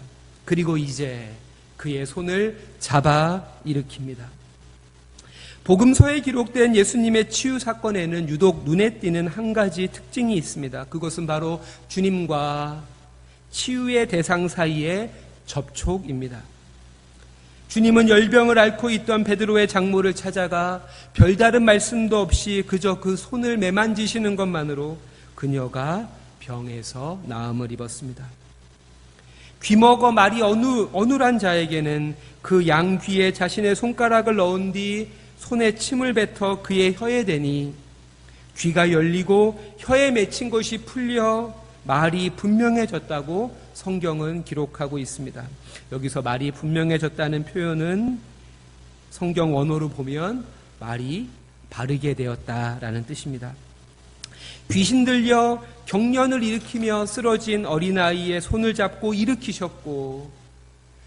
그리고 이제 그의 손을 잡아 일으킵니다. 복음서에 기록된 예수님의 치유 사건에는 유독 눈에 띄는 한 가지 특징이 있습니다. 그것은 바로 주님과 치유의 대상 사이의 접촉입니다. 주님은 열병을 앓고 있던 베드로의 장모를 찾아가 별다른 말씀도 없이 그저 그 손을 매만지시는 것만으로 그녀가 병에서 나음을 입었습니다. 귀먹어 말이 어눌한 자에게는 그 양귀에 자신의 손가락을 넣은 뒤 손에 침을 뱉어 그의 혀에 대니 귀가 열리고 혀에 맺힌 것이 풀려 말이 분명해졌다고 성경은 기록하고 있습니다. 여기서 말이 분명해졌다는 표현은 성경 원어로 보면 말이 바르게 되었다라는 뜻입니다. 귀신 들려 경련을 일으키며 쓰러진 어린아이의 손을 잡고 일으키셨고,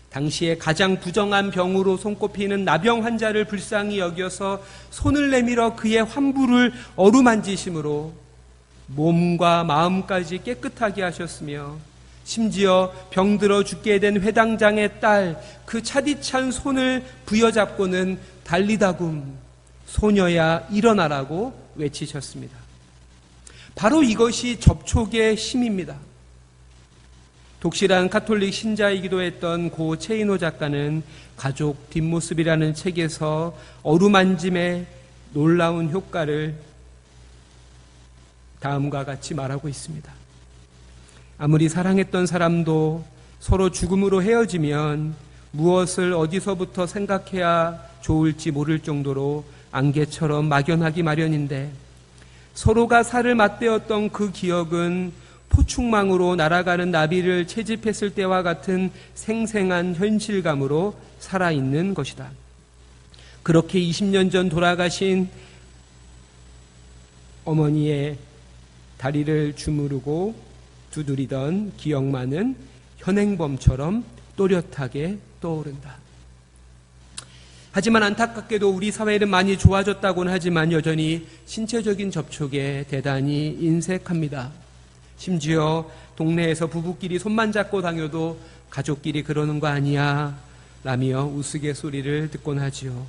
당시에 가장 부정한 병으로 손꼽히는 나병 환자를 불쌍히 여겨서 손을 내밀어 그의 환부를 어루만지심으로 몸과 마음까지 깨끗하게 하셨으며, 심지어 병들어 죽게 된 회당장의 딸 그 차디찬 손을 부여잡고는 달리다굼 소녀야 일어나라고 외치셨습니다. 바로 이것이 접촉의 힘입니다. 독실한 카톨릭 신자이기도 했던 고 체이노 작가는 가족 뒷모습이라는 책에서 어루만짐의 놀라운 효과를 다음과 같이 말하고 있습니다. 아무리 사랑했던 사람도 서로 죽음으로 헤어지면 무엇을 어디서부터 생각해야 좋을지 모를 정도로 안개처럼 막연하기 마련인데, 서로가 살을 맞대었던 그 기억은 포충망으로 날아가는 나비를 채집했을 때와 같은 생생한 현실감으로 살아있는 것이다. 그렇게 20년 전 돌아가신 어머니의 다리를 주무르고 두드리던 기억만은 현행범처럼 또렷하게 떠오른다. 하지만 안타깝게도 우리 사회는 많이 좋아졌다고는 하지만 여전히 신체적인 접촉에 대단히 인색합니다. 심지어 동네에서 부부끼리 손만 잡고 다녀도 가족끼리 그러는 거 아니야 라며 우스갯소리를 듣곤 하지요.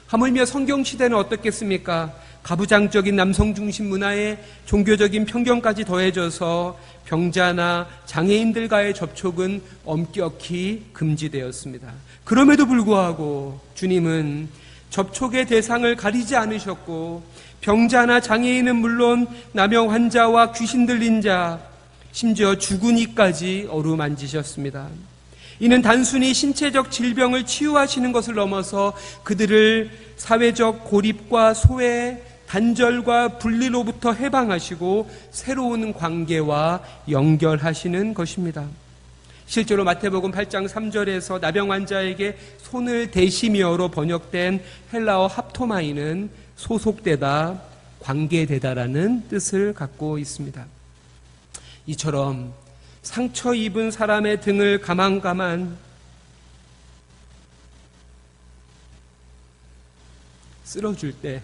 하물며 성경시대는 어떻겠습니까? 가부장적인 남성 중심 문화에 종교적인 편견까지 더해져서 병자나 장애인들과의 접촉은 엄격히 금지되었습니다. 그럼에도 불구하고 주님은 접촉의 대상을 가리지 않으셨고, 병자나 장애인은 물론 나병 환자와 귀신 들린 자, 심지어 죽은 이까지 어루만지셨습니다. 이는 단순히 신체적 질병을 치유하시는 것을 넘어서 그들을 사회적 고립과 소외, 단절과 분리로부터 해방하시고 새로운 관계와 연결하시는 것입니다. 실제로 마태복음 8장 3절에서 나병 환자에게 손을 대시며로 번역된 헬라어 합토마이는 소속되다, 관계되다라는 뜻을 갖고 있습니다. 이처럼 상처 입은 사람의 등을 가만가만 쓸어줄 때,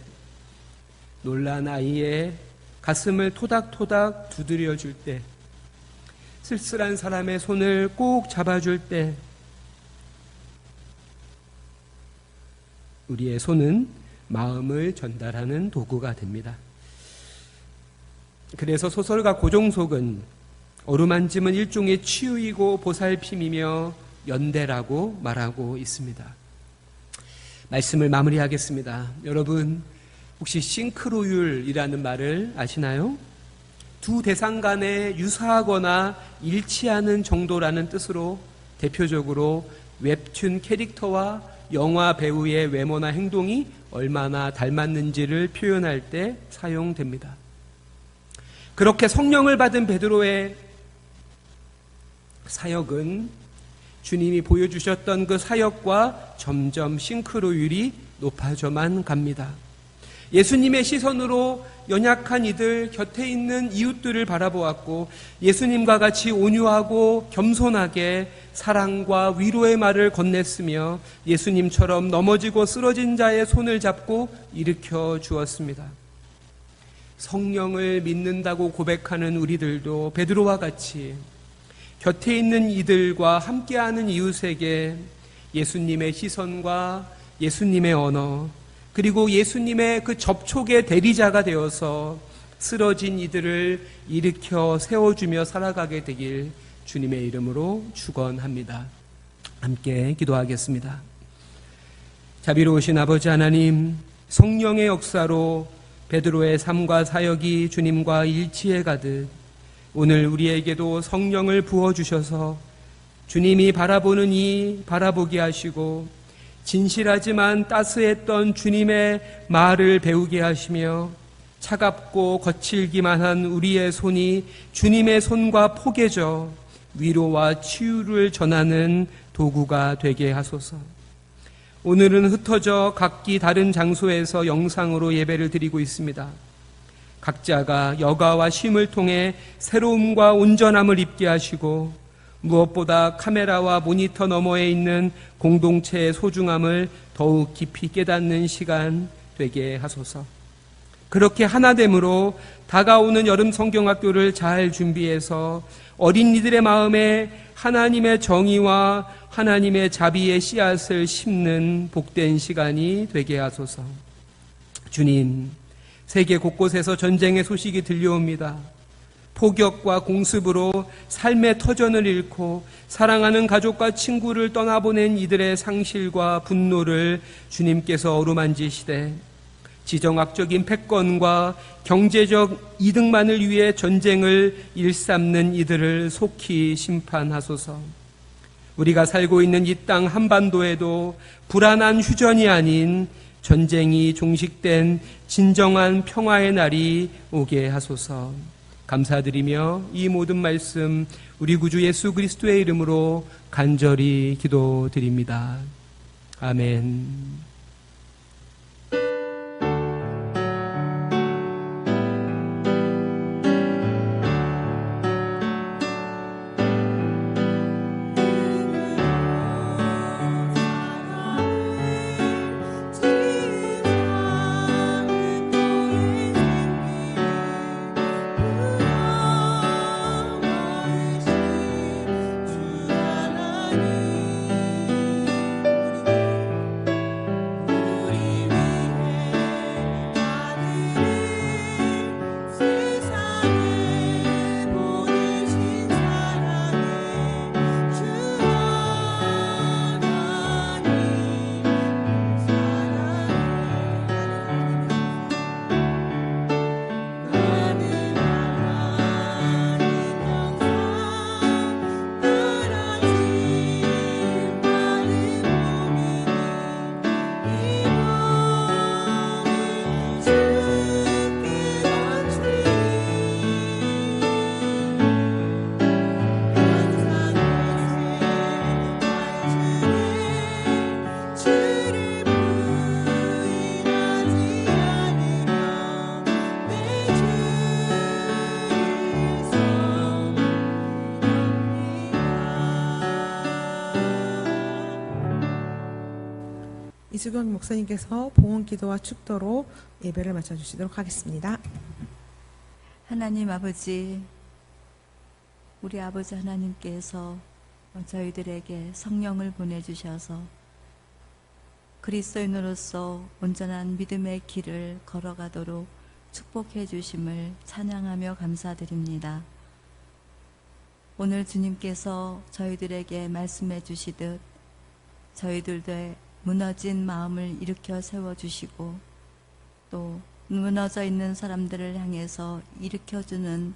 놀란 아이의 가슴을 토닥토닥 두드려줄 때, 쓸쓸한 사람의 손을 꼭 잡아줄 때, 우리의 손은 마음을 전달하는 도구가 됩니다. 그래서 소설가 고종석은 어루만짐은 일종의 치유이고 보살핌이며 연대라고 말하고 있습니다. 말씀을 마무리하겠습니다. 여러분, 혹시 싱크로율이라는 말을 아시나요? 두 대상 간에 유사하거나 일치하는 정도라는 뜻으로 대표적으로 웹툰 캐릭터와 영화 배우의 외모나 행동이 얼마나 닮았는지를 표현할 때 사용됩니다. 그렇게 성령을 받은 베드로의 사역은 주님이 보여주셨던 그 사역과 점점 싱크로율이 높아져만 갑니다. 예수님의 시선으로 연약한 이들, 곁에 있는 이웃들을 바라보았고 예수님과 같이 온유하고 겸손하게 사랑과 위로의 말을 건넸으며 예수님처럼 넘어지고 쓰러진 자의 손을 잡고 일으켜 주었습니다. 성령을 믿는다고 고백하는 우리들도 베드로와 같이 곁에 있는 이들과 함께하는 이웃에게 예수님의 시선과 예수님의 언어, 그리고 예수님의 그 접촉의 대리자가 되어서 쓰러진 이들을 일으켜 세워주며 살아가게 되길 주님의 이름으로 축원합니다. 함께 기도하겠습니다. 자비로우신 아버지 하나님, 성령의 역사로 베드로의 삶과 사역이 주님과 일치해 가듯 오늘 우리에게도 성령을 부어주셔서 주님이 바라보는 이 바라보게 하시고 진실하지만 따스했던 주님의 말을 배우게 하시며 차갑고 거칠기만 한 우리의 손이 주님의 손과 포개져 위로와 치유를 전하는 도구가 되게 하소서. 오늘은 흩어져 각기 다른 장소에서 영상으로 예배를 드리고 있습니다. 각자가 여가와 쉼을 통해 새로움과 온전함을 입게 하시고 무엇보다 카메라와 모니터 너머에 있는 공동체의 소중함을 더욱 깊이 깨닫는 시간 되게 하소서. 그렇게 하나됨으로 다가오는 여름 성경학교를 잘 준비해서 어린이들의 마음에 하나님의 정의와 하나님의 자비의 씨앗을 심는 복된 시간이 되게 하소서. 주님, 세계 곳곳에서 전쟁의 소식이 들려옵니다. 폭격과 공습으로 삶의 터전을 잃고 사랑하는 가족과 친구를 떠나보낸 이들의 상실과 분노를 주님께서 어루만지시되 지정학적인 패권과 경제적 이득만을 위해 전쟁을 일삼는 이들을 속히 심판하소서. 우리가 살고 있는 이 땅 한반도에도 불안한 휴전이 아닌 전쟁이 종식된 진정한 평화의 날이 오게 하소서. 감사드리며 이 모든 말씀 우리 구주 예수 그리스도의 이름으로 간절히 기도드립니다. 아멘. 이수경 목사님께서 봉헌 기도와 축도로 예배를 마쳐주시도록 하겠습니다. 하나님 아버지, 우리 아버지 하나님께서 저희들에게 성령을 보내주셔서 그리스도인으로서 온전한 믿음의 길을 걸어가도록 축복해 주심을 찬양하며 감사드립니다. 오늘 주님께서 저희들에게 말씀해 주시듯 저희들의 무너진 마음을 일으켜 세워주시고 또 무너져 있는 사람들을 향해서 일으켜주는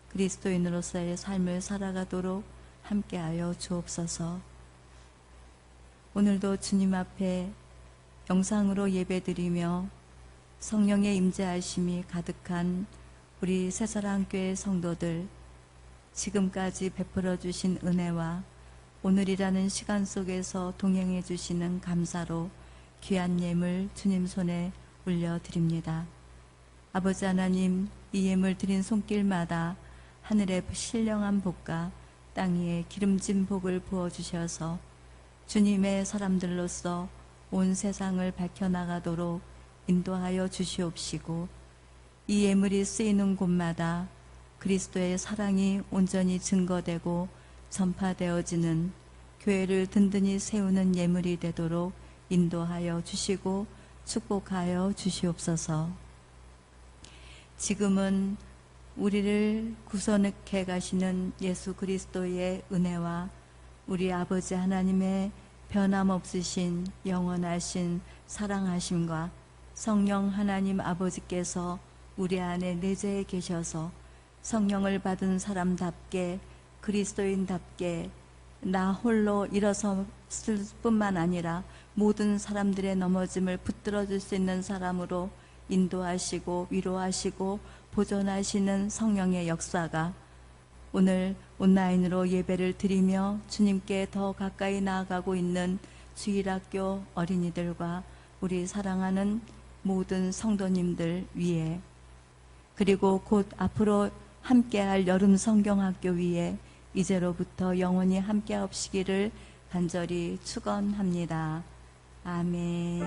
그리스도인으로서의 삶을 살아가도록 함께하여 주옵소서. 오늘도 주님 앞에 영상으로 예배드리며 성령의 임재하심이 가득한 우리 새사랑교회 성도들, 지금까지 베풀어 주신 은혜와 오늘이라는 시간 속에서 동행해 주시는 감사로 귀한 예물 주님 손에 올려드립니다. 아버지 하나님, 이 예물 드린 손길마다 하늘의 신령한 복과 땅 위에 기름진 복을 부어주셔서 주님의 사람들로서 온 세상을 밝혀나가도록 인도하여 주시옵시고, 이 예물이 쓰이는 곳마다 그리스도의 사랑이 온전히 증거되고 전파되어지는 교회를 든든히 세우는 예물이 되도록 인도하여 주시고 축복하여 주시옵소서. 지금은 우리를 구원해 가시는 예수 그리스도의 은혜와 우리 아버지 하나님의 변함없으신 영원하신 사랑하심과 성령 하나님 아버지께서 우리 안에 내재해 계셔서 성령을 받은 사람답게 그리스도인답게 나 홀로 일어섰을 뿐만 아니라 모든 사람들의 넘어짐을 붙들어 줄 수 있는 사람으로 인도하시고 위로하시고 보존하시는 성령의 역사가 오늘 온라인으로 예배를 드리며 주님께 더 가까이 나아가고 있는 주일학교 어린이들과 우리 사랑하는 모든 성도님들 위에, 그리고 곧 앞으로 함께할 여름 성경학교 위에 이제로부터 영원히 함께하시기를 간절히 축원합니다. 아멘.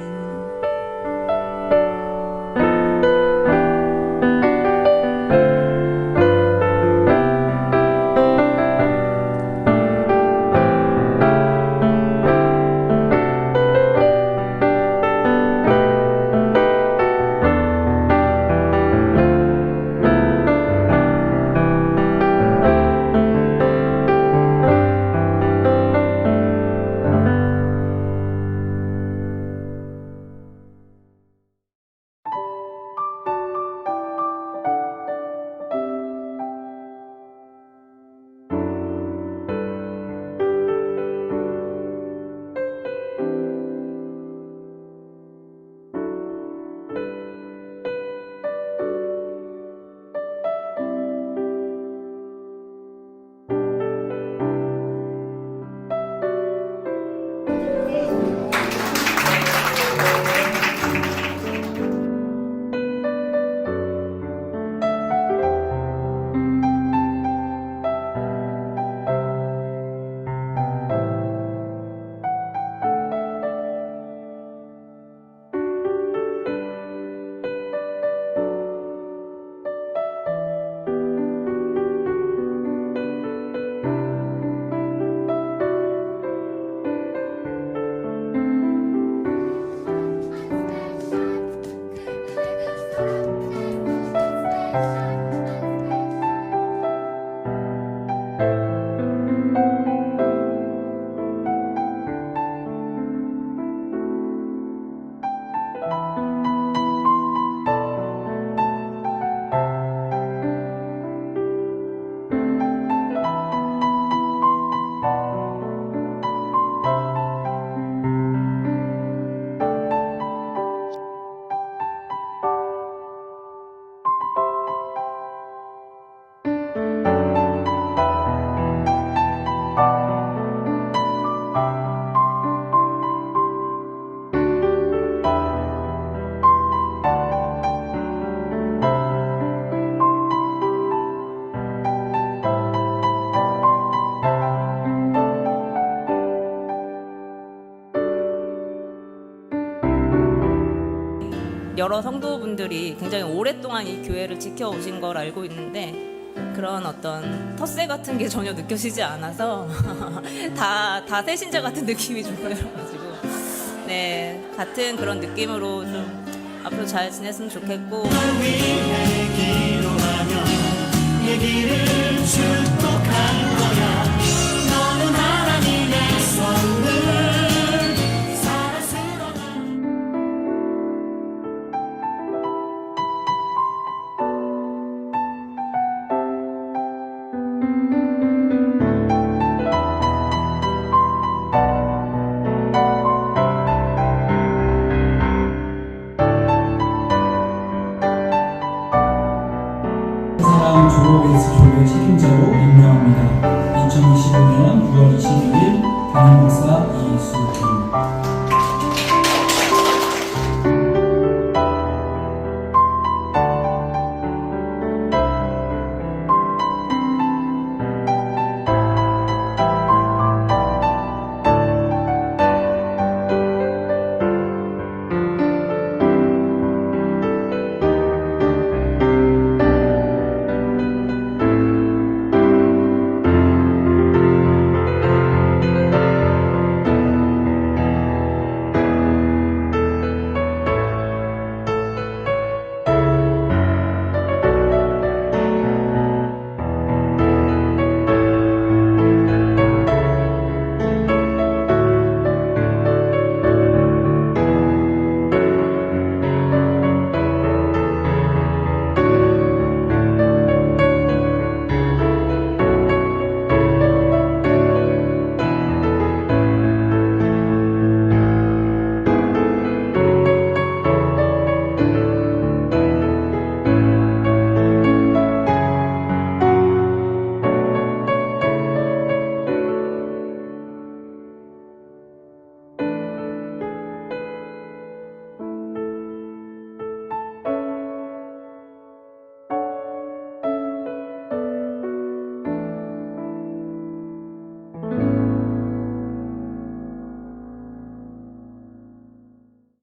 여러 성도분들이 굉장히 오랫동안 이 교회를 지켜오신 걸 알고 있는데 그런 어떤 텃세 같은 게 전혀 느껴지지 않아서 다 새신자 같은 느낌이 좀 들어가지고 네, 같은 그런 느낌으로 좀 앞으로 잘 지냈으면 좋겠고 위해 기도하며 내 길을 주